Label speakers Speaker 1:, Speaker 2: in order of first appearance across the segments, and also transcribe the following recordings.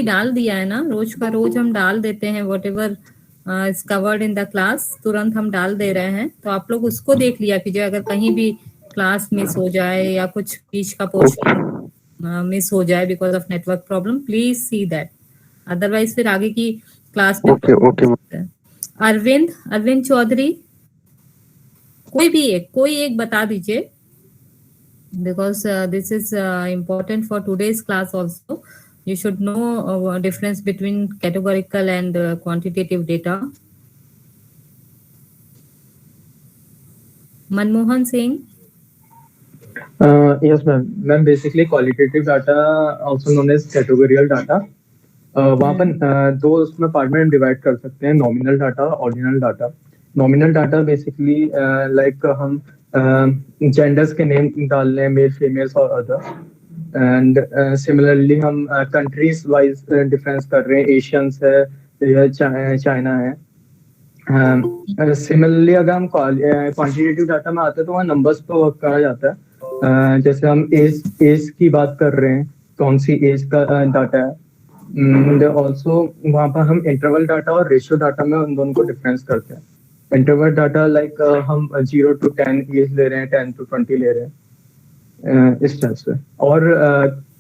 Speaker 1: डाल दिया है ना, रोज का रोज हम डाल देते हैं, what ever is covered in the class तुरंत हम डाल दे रहे हैं, तो आप लोग उसको देख लिया कीजिए। अगर कहीं भी क्लास मिस हो जाए या कुछ बीच का पोर्शन मिस हो जाए because of network problem, please see that, otherwise फिर आगे की क्लास में
Speaker 2: okay okay ma'am.
Speaker 1: Problem. Arvind, Arvind Chaudhary, कोई एक बता दीजिए, because this is important for today's class also. You should know difference between categorical and quantitative data. Manmohan Singh.
Speaker 3: Yes, ma'am. Ma'am, basically qualitative data, also known as categorical data. वहाँ पर दो उसमें part में divide कर सकते हैं, nominal data और ordinal data. Nominal data basically like हम जेंडर्स के नेम डाल रहे हैं, मेल फीमेल्स और अदर, एंड सिमिलरली हम कंट्रीज वाइज डिफरेंस कर रहे हैं, एशियंस है या चाइना है। सिमिलरली अगर हम क्वांटिटेटिव डाटा में आते हैं तो वहाँ नंबर्स पे वर्क करा जाता है। जैसे हम एज की बात कर रहे हैं, कौन सी एज का डाटा है। ऑल्सो वहाँ पर हम इंटरवल डाटा और रेशियो डाटा में उन दोनों को डिफरेंस करते हैं। इंटरवल डाटा लाइक हम 0 to 10 एज ले रहे हैं, 10 to 20 ले रहे हैं, इस तरह से। और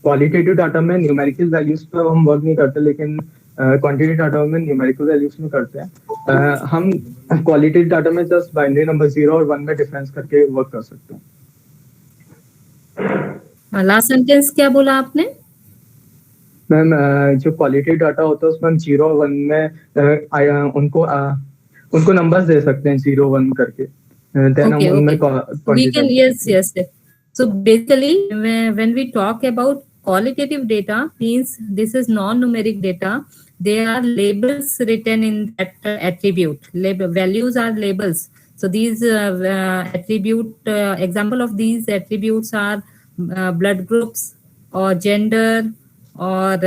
Speaker 3: क्वालिटेटिव डाटा में न्यूमेरिकल वैल्यूज पे हम वर्क नहीं करते, लेकिन क्वांटिटेटिव डाटा में न्यूमेरिकल वैल्यूज में करते हैं। हम क्वालिटेटिव डाटा में जस्ट बाइनरी नंबर 0 और 1 में डिफरेंस करके वर्क कर सकते हैं।
Speaker 1: लास्ट सेंटेंस क्या बोला आपने?
Speaker 3: मैम जो क्वालिटेटिव डाटा होता है उसमें हम 0 और 1 में उनको नंबर्स दे सकते हैं 0 1 करके, देन हम उनमें
Speaker 1: quantitative. yes. So basically when we talk about qualitative data, means this is non-numeric data. They are labels written in that attribute. Values are labels. So these attribute example of these attributes are blood groups or gender or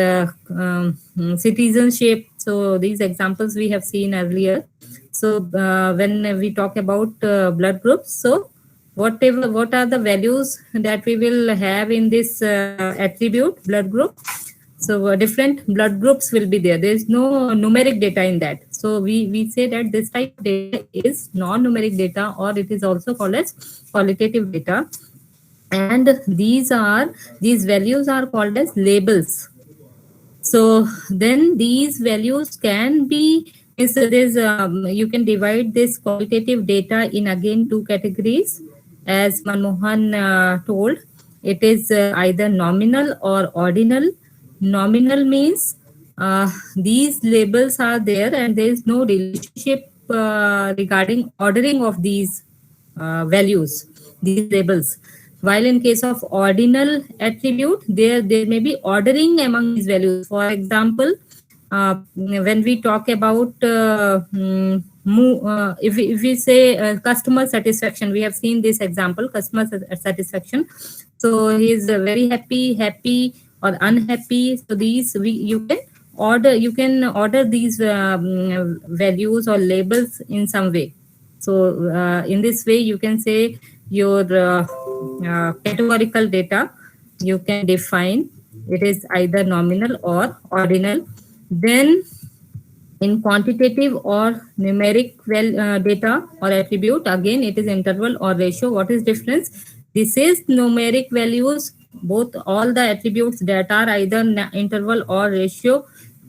Speaker 1: citizenship. So these examples we have seen earlier. So when we talk about blood groups, so what are the values that we will have in this attribute blood group? So different blood groups will be there. There is no numeric data in that. So we say that this type of data is non-numeric data, or it is also called as qualitative data. And these values are called as labels. So then these values can be, you can divide this qualitative data in again two categories, as Manmohan told. It is either nominal or ordinal. Nominal means these labels are there and there is no relationship regarding ordering of these values, these labels. While in case of ordinal attribute, there may be ordering among these values. For example, when we talk about if we say customer satisfaction, we have seen this example, customer satisfaction. So he is very happy or unhappy. So these you can order these values or labels in some way. So in this way you can say your categorical data you can define, it is either nominal or ordinal. Then in quantitative or numeric data or attribute, again it is interval or ratio. What is difference? This is numeric values, both all the attributes that are either interval or ratio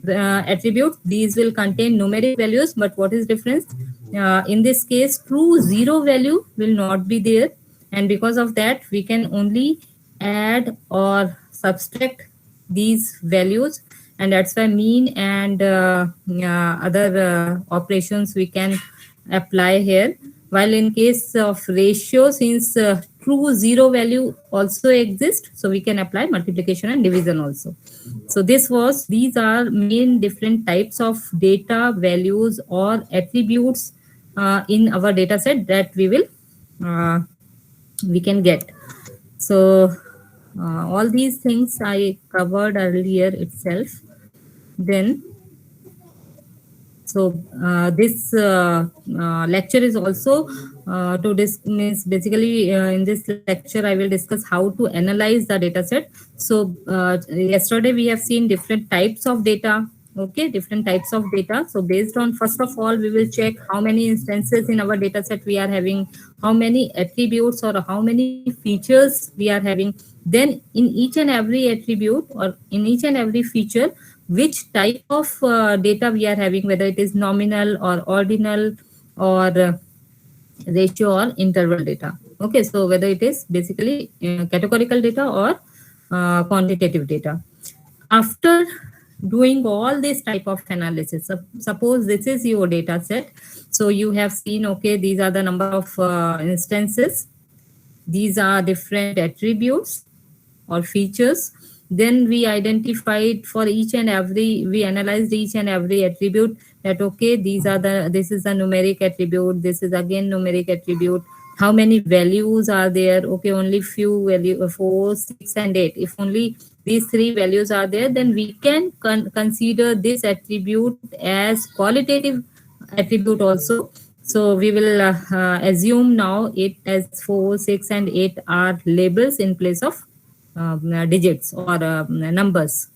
Speaker 1: attributes, these will contain numeric values. But what is difference? In this case, true zero value will not be there, and because of that we can only add or subtract these values, and that's why mean and other operations we can apply here. While in case of ratio, since true zero value also exists, so we can apply multiplication and division also. So these are main different types of data, values or attributes in our data set that we can get. So all these things I covered earlier itself. Then So this lecture is also to means basically in this lecture I will discuss how to analyze the data set. So yesterday we have seen different types of data. Okay, different types of data. So based on, first of all, we will check how many instances in our data set we are having, how many attributes or how many features we are having. Then in each and every attribute or in each and every feature, which type of data we are having, whether it is nominal or ordinal or ratio or interval data. Okay, so whether it is basically categorical data or quantitative data. After doing all this type of analysis, suppose this is your data set. So you have seen, okay, these are the number of instances, these are different attributes or features. Then we identified for each and every, we analyzed each and every attribute, that okay, these are the, this is a numeric attribute, this is again numeric attribute, how many values are there. Okay, only few value, 4, 6 and 8. If only these three values are there, then we can consider this attribute as qualitative attribute also. So we will assume now it as 4, 6 and 8 are labels in place of digits or numbers.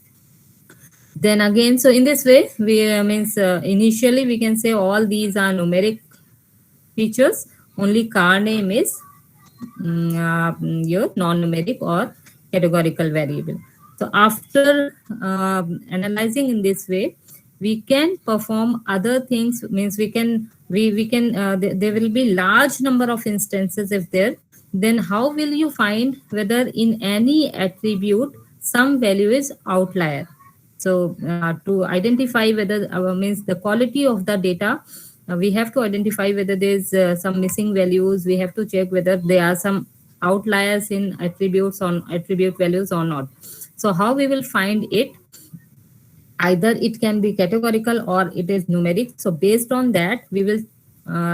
Speaker 1: Then again, so in this way, we means initially we can say all these are numeric features. Only car name is your non-numeric or categorical variable. So after analyzing in this way, we can perform other things. Means we can there will be large number of instances if there. Then how will you find whether in any attribute some value is outlier? So to identify whether means the quality of the data, we have to identify whether there's some missing values. We have to check whether there are some outliers in attributes on attribute values or not. So how we will find it? Either it can be categorical or it is numeric. So based on that, we will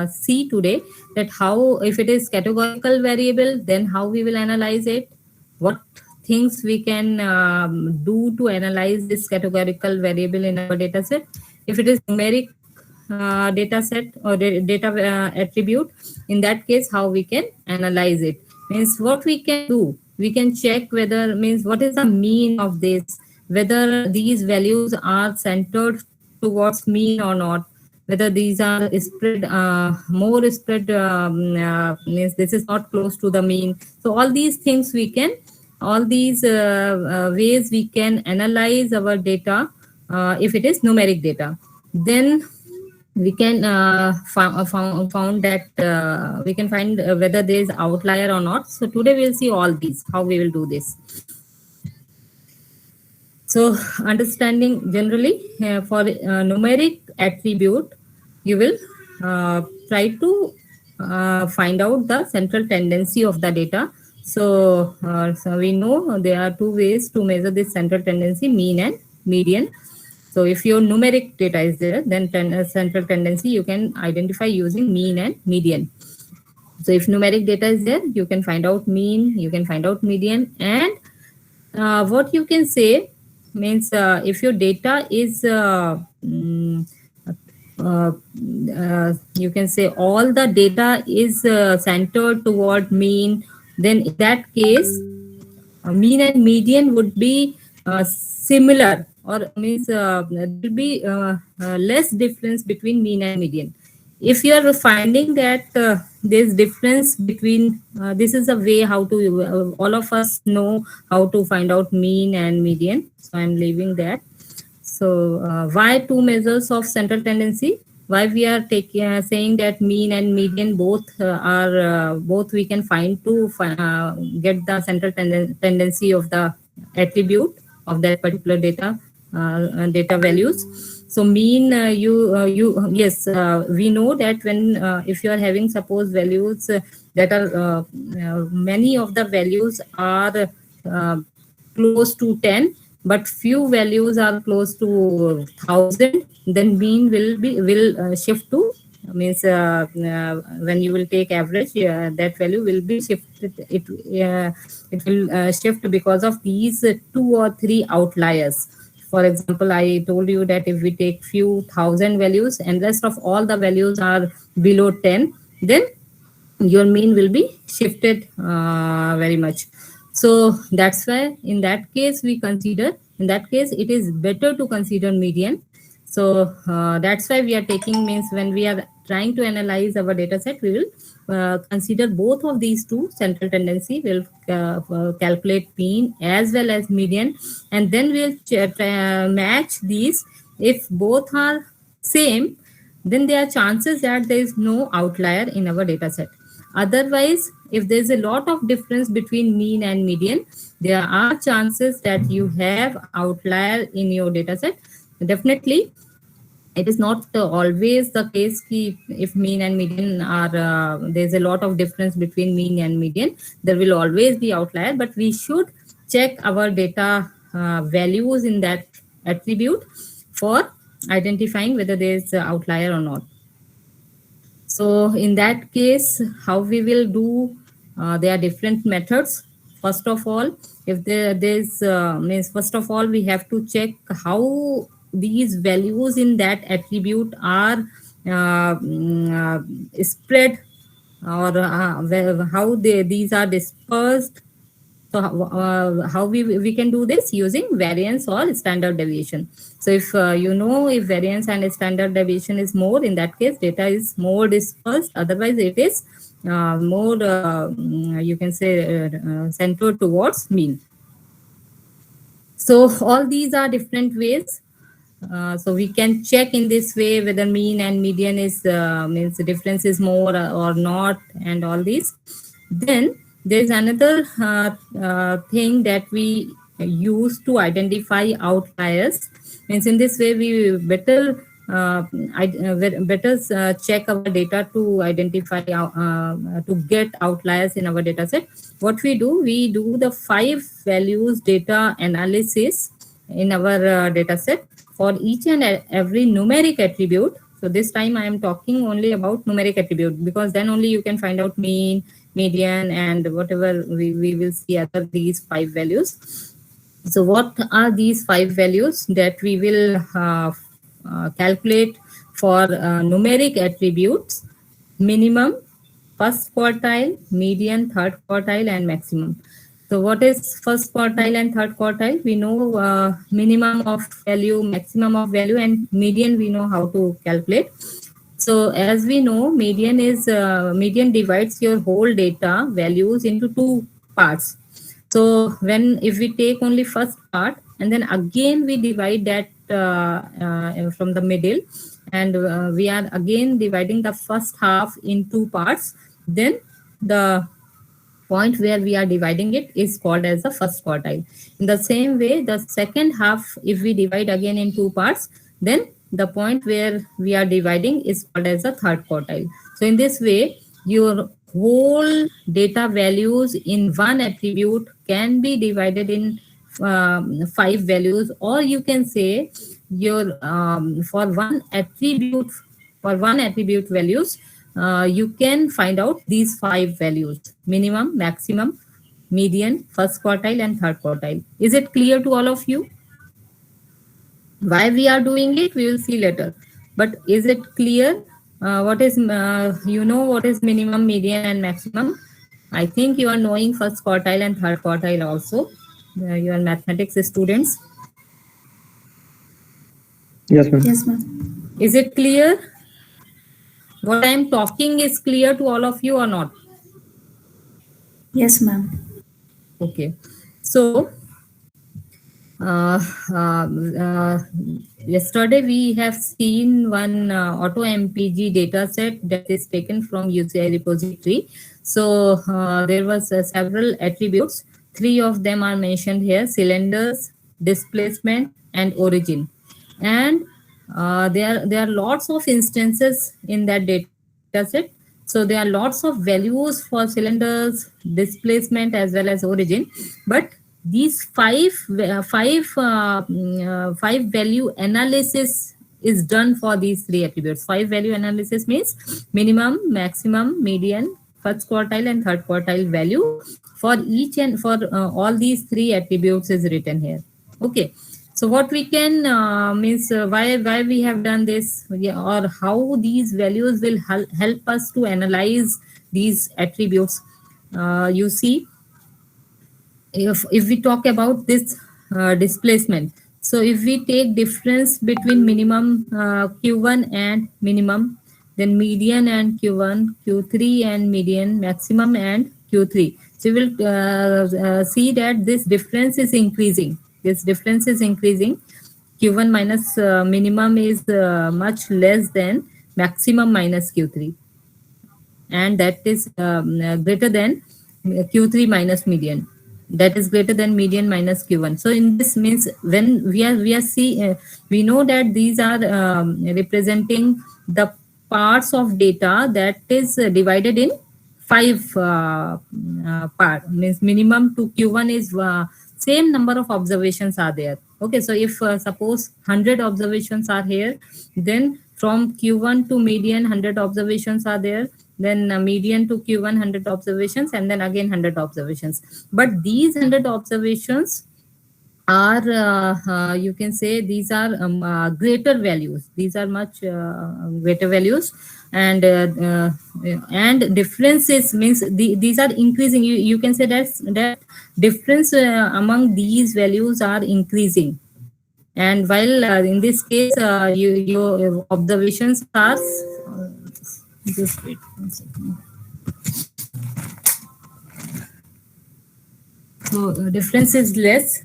Speaker 1: see today that how, if it is categorical variable, then how we will analyze it, what things we can do to analyze this categorical variable in our data set. If it is numeric data set or data attribute, in that case how we can analyze it, means what we can do, we can check whether, means what is the mean of this, whether these values are centered towards mean or not, whether these are spread more spread, means this is not close to the mean. So all these things we can, all these ways we can analyze our data if it is numeric data. Then we can found that we can find whether there is outlier or not. So today we'll see all these, how we will do this. So understanding generally for numeric attribute, you will try to find out the central tendency of the data. So, so we know there are two ways to measure this central tendency, mean and median. So if your numeric data is there, then central tendency you can identify using mean and median. So if numeric data is there, you can find out mean, you can find out median. And what you can say means if your data is you can say all the data is centered toward mean, then in that case mean and median would be similar, or means there will be less difference between mean and median. If you are finding that there's difference between, this is a way how to, all of us know how to find out mean and median. So I'm leaving that. So why two measures of central tendency? Why we are taking saying that mean and median both are both we can find to get the central tendency of the attribute of that particular data data values. So mean yes, we know that when if you are having suppose values that are many of the values are close to 10, but few values are close to 1,000, then mean will shift to, means when you will take average, that value will be shifted. It will shift because of these 2 or 3 outliers. For example, I told you that if we take few thousand values and rest of all the values are below 10, then your mean will be shifted very much. So that's why in that case in that case it is better to consider median. So that's why we are taking, means when we are trying to analyze our data set, we will consider both of these two. Central tendency will calculate mean as well as median, and then we'll match these. If both are same, then there are chances that there is no outlier in our data set. Otherwise, if there's a lot of difference between mean and median, there are chances that you have outlier in your data set. Definitely, it is not always the case ki if mean and median are there's a lot of difference between mean and median, there will always be outlier, but we should check our data values in that attribute for identifying whether there is outlier or not. So in that case, how we will do, there are different methods. First of all, if there's means first of all we have to check how these values in that attribute are spread, or how these are dispersed. So how we can do this using variance or standard deviation. So if if variance and standard deviation is more, in that case data is more dispersed. Otherwise it is more you can say centered towards mean. So all these are different ways. So we can check in this way whether mean and median is means the difference is more or not, and all these. Then there's another thing that we use to identify outliers. Means in this way we better check our data to identify to get outliers in our data set. What we do the 5 values data analysis in our data set for each and every numeric attribute. So this time I am talking only about numeric attribute, because then only you can find out mean, median, and whatever we will see other these 5 values. So what are these 5 values that we will calculate for numeric attributes? Minimum, first quartile, median, third quartile, and maximum. So what is first quartile and third quartile? We know minimum of value, maximum of value, and median we know how to calculate. So as we know, median divides your whole data values into 2 parts. So if we take only first part, and then again we divide that from the middle, and we are again dividing the first half in 2 parts, then the point where we are dividing it is called as the first quartile. In the same way, the second half, if we divide again in 2 parts, then the point where we are dividing is called as the third quartile. So in this way, your whole data values in one attribute can be divided in 5 values, or you can say your for one attribute values, you can find out these 5 values: minimum, maximum, median, first quartile, and third quartile. Is it clear to all of you? Why we are doing it, we will see later. But is it clear? What is what is minimum, median, and maximum? I think you are knowing first quartile and third quartile also. You are mathematics students.
Speaker 3: Yes, ma'am.
Speaker 2: Yes, ma'am.
Speaker 1: Is it clear? What I am talking is clear to all of you or not?
Speaker 2: Yes, ma'am.
Speaker 1: Okay. So yesterday we have seen one auto MPG data set that is taken from UCI repository. So there was several attributes. 3 of them are mentioned here: cylinders, displacement, and origin. And there are lots of instances in that data set. So there are lots of values for cylinders, displacement, as well as origin. But these five value analysis is done for these 3 attributes. 5 value analysis means minimum, maximum, median, first quartile, and third quartile value for each and for all these 3 attributes is written here. Okay. So what we can means why we have done this, yeah, or how these values will help us to analyze these attributes. You see, if we talk about this displacement, so if we take difference between minimum q1 and minimum, then median and q1, q3 and median, maximum and q3, so you will see that this difference is increasing. This difference is increasing. Q1 minus minimum is much less than maximum minus q3, and that is greater than q3 minus median, that is greater than median minus q1. So in this means when we are see we know that these are representing the parts of data that is divided in five part, means minimum to q1 is same number of observations are there. Okay, so if suppose 100 observations are here, then from q1 to median 100 observations are there, then median to q1 100 observations, and then again 100 observations. But these 100 observations are you can say these are greater values, these are much greater values, and differences means these are increasing. You can say that difference among these values are increasing. And while in this case your observations are just wait 1 second. So difference is less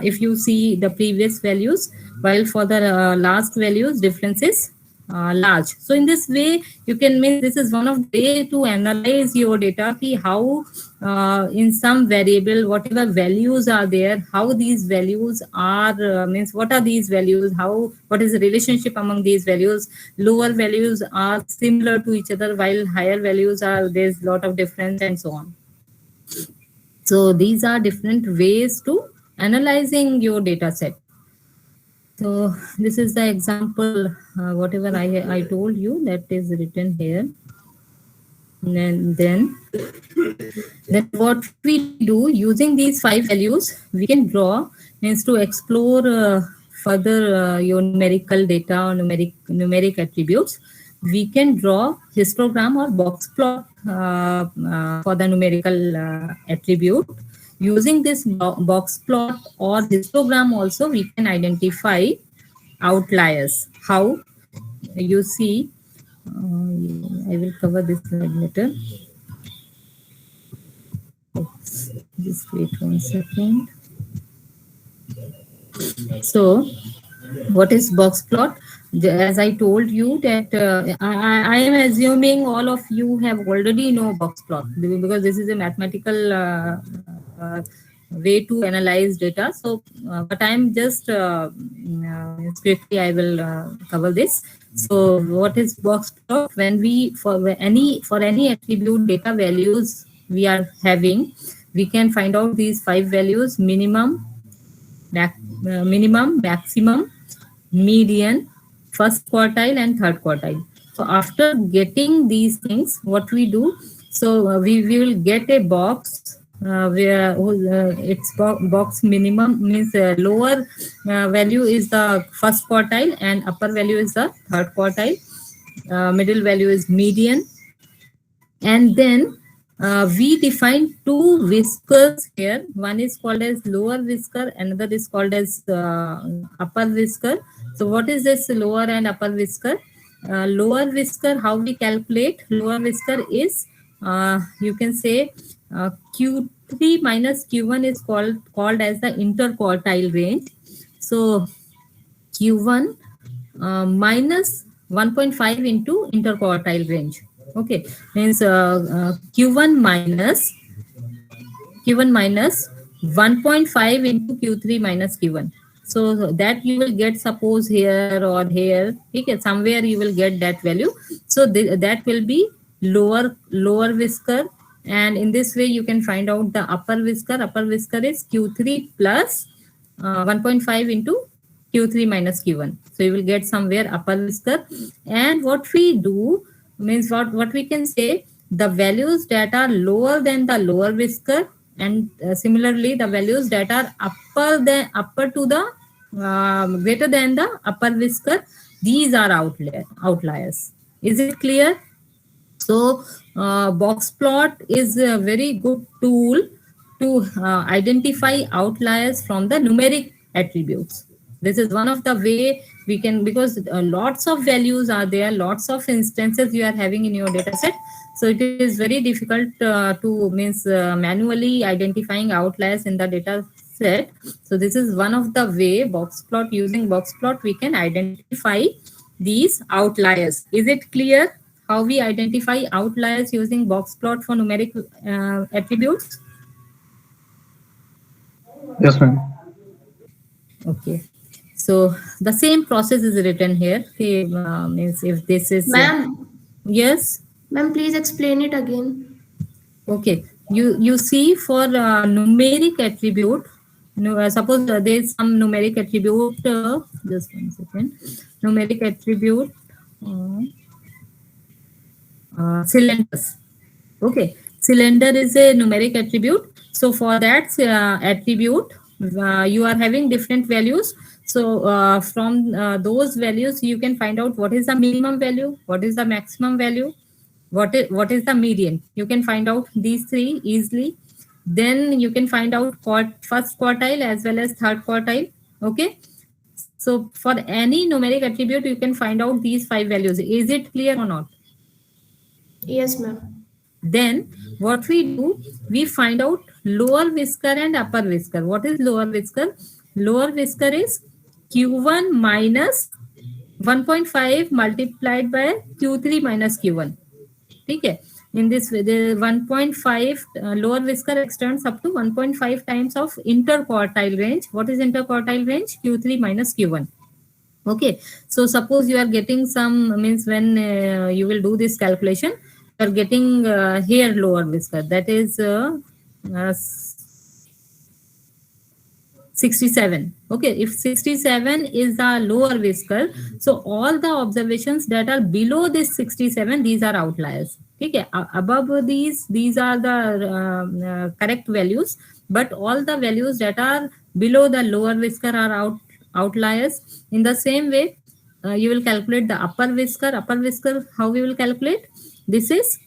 Speaker 1: if you see the previous values, while for the last values difference is large. So in this way you can mean this is one of the way to analyze your data, see how in some variable whatever values are there, how these values are means what are these values, how what is the relationship among these values. Lower values are similar to each other, while higher values are there's lot of difference, and so on. So these are different ways to analyzing your data set. So this is the example, whatever I told you, that is written here. And then what we do using these 5 values, we can draw means to explore further your numerical data or numeric attributes. We can draw histogram or box plot for the numerical attribute. Using this box plot or histogram also we can identify outliers. How? You see, I will cover this slide later. Just wait 1 second. So what is box plot? As I told you that I am assuming all of you have already know box plot, because this is a mathematical way to analyze data. So but I am just quickly I will cover this. So what is box plot? When we for any attribute data values we are having, we can find out these 5 values: minimum, maximum, median, first quartile, and third quartile. So after getting these things, what we do, so we will get a box where its box minimum means lower value is the first quartile and upper value is the third quartile. Middle value is median. And then we define 2 whiskers here. One is called as lower whisker, another is called as upper whisker. So what is this lower and upper whisker? Lower whisker, how we calculate lower whisker is you can say Q3 minus Q1 is called as the interquartile range. So Q1 minus 1.5 into interquartile range. Okay, means Q1 minus 1.5 into Q3 minus Q1. So that you will get, suppose here or here, okay, somewhere you will get that value. So that will be lower whisker, and in this way you can find out the upper whisker. Upper whisker is Q3 plus 1.5 into Q3 minus Q1. So you will get somewhere upper whisker. And what we do means what we can say, the values that are lower than the lower whisker, and similarly the values that are upper to the greater than the upper whisker, these are outliers. Is it clear? So box plot is a very good tool to identify outliers from the numeric attributes. This is one of the way we can, because lots of values are there, lots of instances you are having in your data set. So it is very difficult to manually identifying outliers in the data set. So this is one of the way box plot, using box plot we can identify these outliers. Is it clear how we identify outliers using box plot for numeric attributes?
Speaker 3: Yes, ma'am.
Speaker 1: Okay. So the same process is written here. Okay, means if this is
Speaker 4: Ma'am,
Speaker 1: yes.
Speaker 4: ma'am, please explain it again.
Speaker 1: Okay. You see for numeric attribute. No, suppose there is some numeric attribute. Just 1 second. Numeric attribute. Cylinders. Okay, cylinder is a numeric attribute. So for that attribute, you are having different values. So from those values, you can find out what is the minimum value, what is the maximum value, what is the median. You can find out these three easily. Then you can find out first quartile as well as third quartile. Okay. So for any numeric attribute, you can find out these 5 values. Is it clear or not?
Speaker 4: Yes, ma'am.
Speaker 1: Then what we do, we find out lower whisker and upper whisker. What is lower whisker? Lower whisker is Q1 minus 1.5 multiplied by Q3 minus Q1. Okay. In this way, the 1.5 lower whisker extends up to 1.5 times of interquartile range. What is interquartile range? Q3 minus Q1. Okay. So suppose you are getting some, means when you will do this calculation, you are getting here lower whisker, that is 67. Okay, if 67 is the lower whisker, so all the observations that are below this 67, these are outliers. Okay, above these are the correct values, but all the values that are below the lower whisker are outliers. In the same way, you will calculate the upper whisker. Upper whisker, how we will calculate? This is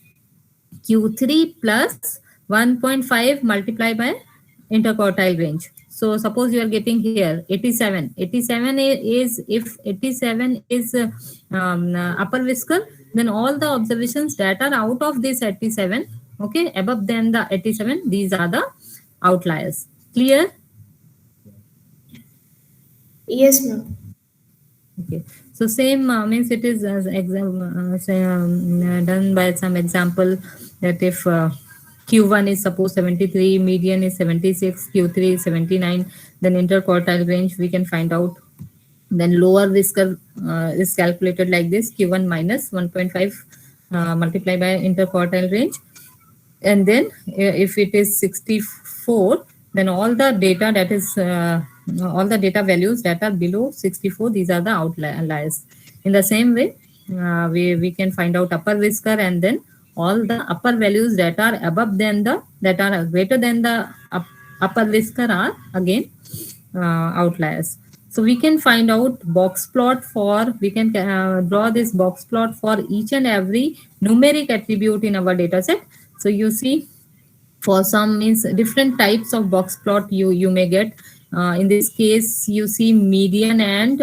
Speaker 1: Q3 plus 1.5 multiplied by interquartile range. So suppose you are getting here 87. 87 is, if 87 is upper whisker, then all the observations that are out of this 87, okay, above than the 87, these are the outliers. Clear?
Speaker 4: Yes, ma'am.
Speaker 1: Okay. So same means it is as done by some example, that if Q1 is suppose 73, median is 76, Q3 is 79, then interquartile range we can find out. Then lower whisker is calculated like this: Q1 minus 1.5 multiplied by interquartile range. And then if it is 64, then all the data that is all the data values that are below 64, these are the outliers. In the same way, we can find out upper whisker, and then all the upper values that are above than the, that are greater than the upper whisker are again outliers. So we can find out box plot for, we can draw this box plot for each and every numeric attribute in our data set. So you see, for some means different types of box plot you may get. In this case, you see median and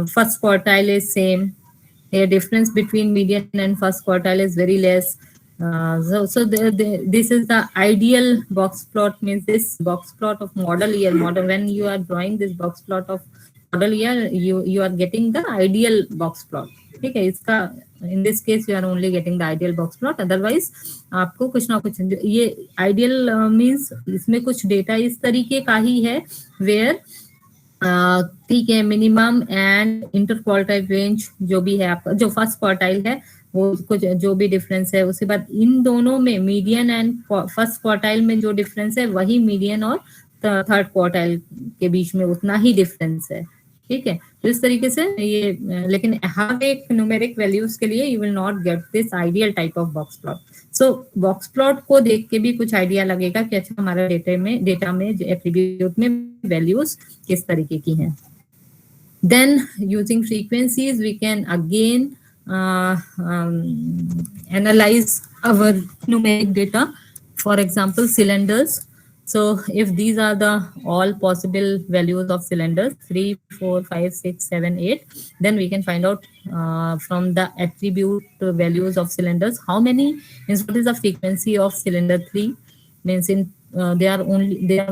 Speaker 1: first quartile is same. The difference between median and first quartile is very less. This is the ideal box plot, means this box plot of model year. When you are drawing this box plot of model year, you are getting the ideal box plot. Okay, in this case you are only getting the ideal box plot. Otherwise आपको कुछ ना कुछ, ये ideal means इसमें कुछ data इस तरीके का ही है where ठीक है, minimum and inter quartile range जो भी है आपका, जो फर्स्ट क्वार्टाइल है वो कुछ जो भी डिफरेंस है, उसके बाद इन दोनों में मीडियन एंड फर्स्ट क्वार्टाइल में जो डिफरेंस है वही मीडियन और थर्ड क्वार्टाइल के बीच में उतना ही डिफरेंस है. ठीक है। तो इस तरीके से ये लेकिन हर एक न्यूमेरिक वैल्यूज के लिए you will not get this ideal type of box plot. So box plot को देख के भी कुछ आइडिया लगेगा कि अच्छा हमारा डेटा में एट्रीब्यूट में वैल्यूज किस तरीके की हैं। Then using frequencies we can again analyze our numeric data. For example, cylinders. So if these are the all possible values of cylinders 3, 4, 5, 6, 7, 8, then we can find out from the attribute values of cylinders how many means what is the frequency of cylinder 3 means in there are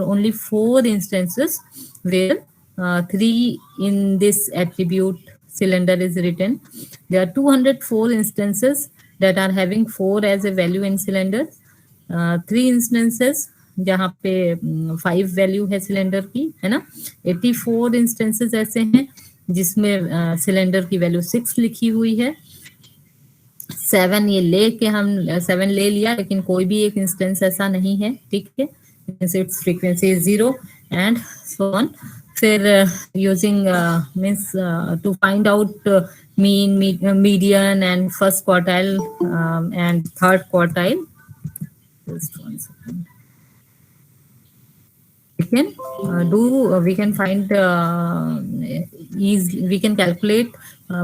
Speaker 1: only 4 instances where 3 in this attribute cylinder is written. There are 204 instances that are having 4 as a value in cylinder. 3 instances जहाँ पे 5 value है cylinder की, है ना। 84 instances ऐसे हैं जिसमें cylinder की वैल्यू 6 लिखी हुई है। 7 ये ले के हम 7 ले लिया, लेकिन कोई भी एक इंस्टेंस ऐसा नहीं है, ठीक है। Its frequency is 0 and so on. फिर using means to find out mean, median and first quartile and third quartile. Just one second. We can find we can calculate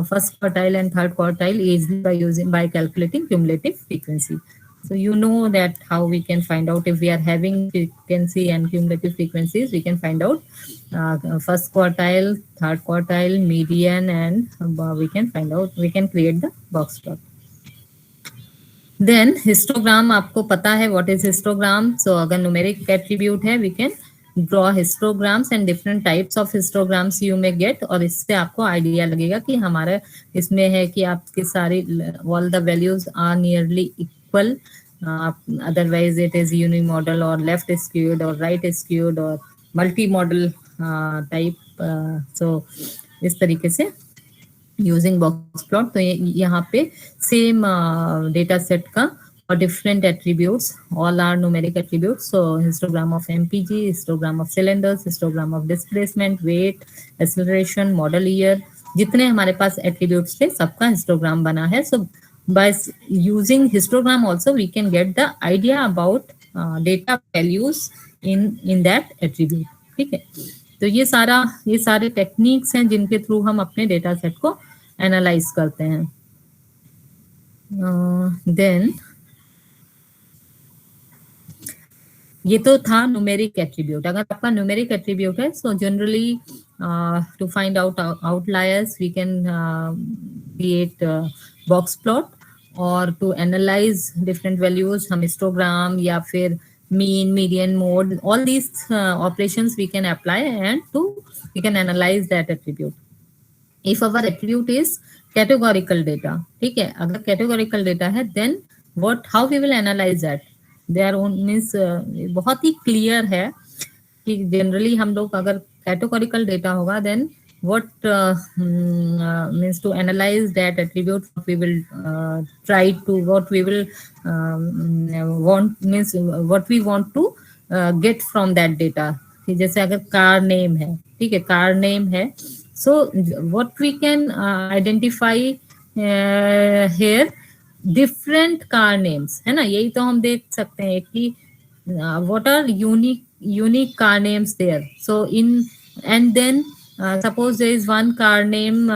Speaker 1: first quartile and third quartile easily by calculating cumulative frequency. So you know that how we can find out if we are having frequency and cumulative frequencies. We can find out first quartile, third quartile, median, and we can create the box plot. Then histogram, आपको पता है what is histogram. So अगर numeric attribute है, we can draw histograms and different types of histograms you may get. और इससे आपको idea लगेगा कि हमारा इसमें है कि आपके सारे all the values are nearly equal. Otherwise it is unimodal or left skewed or right skewed or multi-modal type. So इस तरीके से यूजिंग बॉक्स प्लॉट। तो यहाँ पे सेम डेटा सेट का और different attributes, all are numeric attributes. So histogram of MPG, histogram of cylinders, histogram of displacement, weight, acceleration, model year, जितने हमारे पास एट्रीब्यूट्स थे सबका हिस्टोग्राम बना है। So by using histogram also we can get the idea about data values in that attribute, ठीक है। तो ये सारे टेक्निक्स हैं जिनके थ्रू हम अपने डेटा सेट को एनालाइज करते हैं। देन ये तो था न्यूमेरिक एट्रीब्यूट। अगर आपका न्यूमेरिक एट्रीब्यूट है, so generally to find out outliers we can create box plot, और टू एनालाइज डिफरेंट वैल्यूज हम हिस्टोग्राम या फिर mean, median, mode, all these operations we can apply and we can analyze that attribute. If our attribute is categorical data, ठीक है, अगर categorical data है, then how we will analyze that? There means बहुत ही clear है कि generally हम लोग अगर categorical data होगा, then what means to analyze that attribute, what we will what we will want means what we want to get from that data. जैसे अगर car name है, ठीक है, कार नेम है, so what we can identify here different car names, है ना। यही तो हम देख सकते हैं कि what are unique car names there. So and then suppose there is one car name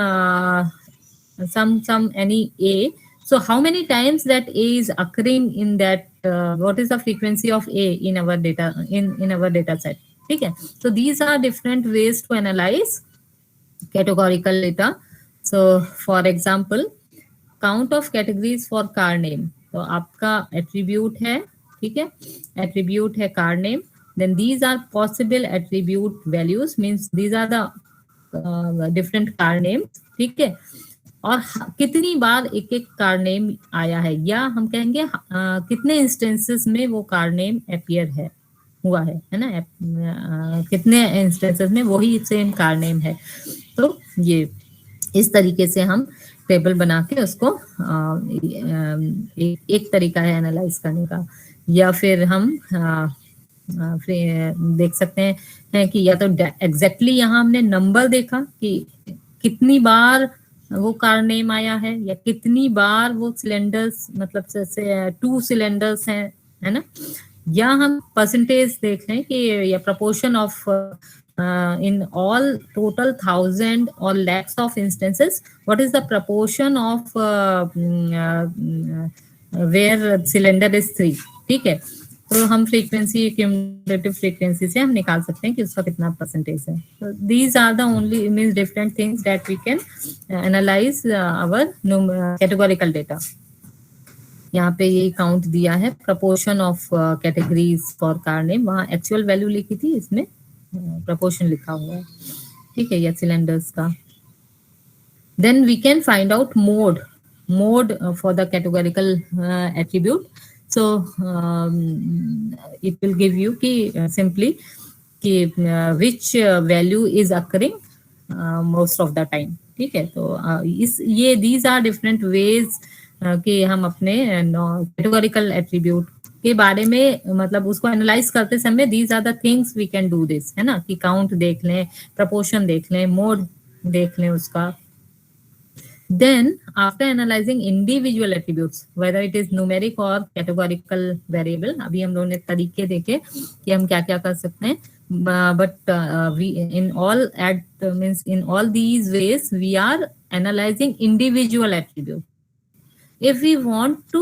Speaker 1: some any A, so how many times that A is occurring in that what is the frequency of A in our data in our data set, ठीक है। So these are different ways to analyze categorical data. So for example, count of categories for car name. तो आपका attribute है, ठीक है, attribute है car name, then these are possible attribute values, means these are the different car names, ठीक है। और कितनी बार एक एक कार नेम आया है, या हम कहेंगे कितने इंस्टेंसेस में वो कार नेम अपीयर हुआ है ना, कितने इंस्टेंसेस में वही सेम कार नेम है। तो ये इस तरीके से हम टेबल बना के उसको एक तरीका है एनालाइज करने का। या फिर हम देख सकते हैं कि या तो एग्जैक्टली यहाँ हमने नंबर देखा कि कितनी बार वो कार नेम आया है या कितनी बार वो सिलेंडर्स मतलब जैसे 2 सिलेंडर्स हैं, है ना, या हम परसेंटेज देख रहे हैं कि या proportion of in all total 1000 or lakhs of instances, what is the proportion of where cylinder is 3. ठीक है, तो हम फ्रीक्वेंसी क्यूमुलेटिव फ्रीक्वेंसी से हम निकाल सकते हैं कि उसका कितना परसेंटेज है. So these are the only means different things that we can analyze our categorical data. यहाँ पे ये काउंट दिया है proportion of categories for car name, वहाँ एक्चुअल वैल्यू लिखी थी, इसमें प्रपोर्शन लिखा हुआ है. ठीक है, या सिलेंडर्स का. Then we can find out mode for the categorical attribute. So it will give you कि सिंपली कि which value is occurring most of the time. ठीक है, तो ये दीज आर डिफरेंट वेज कि हम अपने कैटेगोरिकल एट्रीब्यूट के बारे में मतलब उसको एनालाइज करते समय these are the things we can do this, है ना, कि काउंट देख लें, प्रपोर्शन देख लें, मोड देख लें उसका. Then after analysing individual attributes whether it is numeric और कैटेगोरिकल वेरिएबल, अभी हम लोगों ने तरीके देखे कि हम क्या क्या कर सकते हैं, but we in all these ways we are analyzing individual attribute. If we want to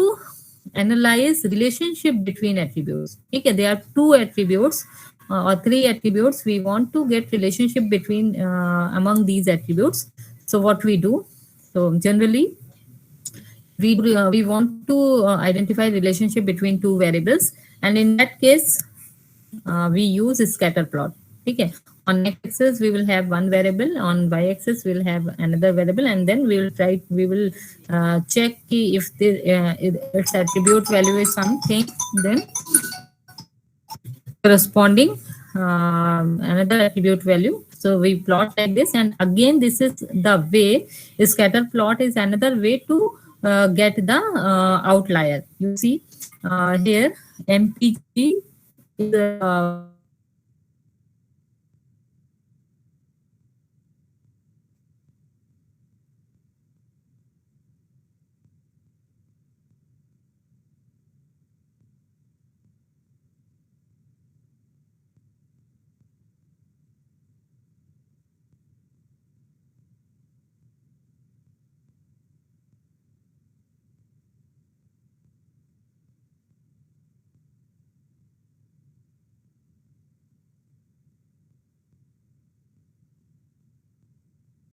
Speaker 1: analyze relationship between attributes, ठीक है, there are 2 attributes or 3 attributes, we want to get relationship between among these attributes. So what we do, so generally we want to identify relationship between 2 variables, and in that case we use scatter plot. ठीक है, on x-axis we will have one variable, on y-axis we will have another variable, and then we will check if its attribute value is something, then corresponding another attribute value. So we plot like this, and again this is the way, scatter plot is another way to get the outlier. You see here MPG is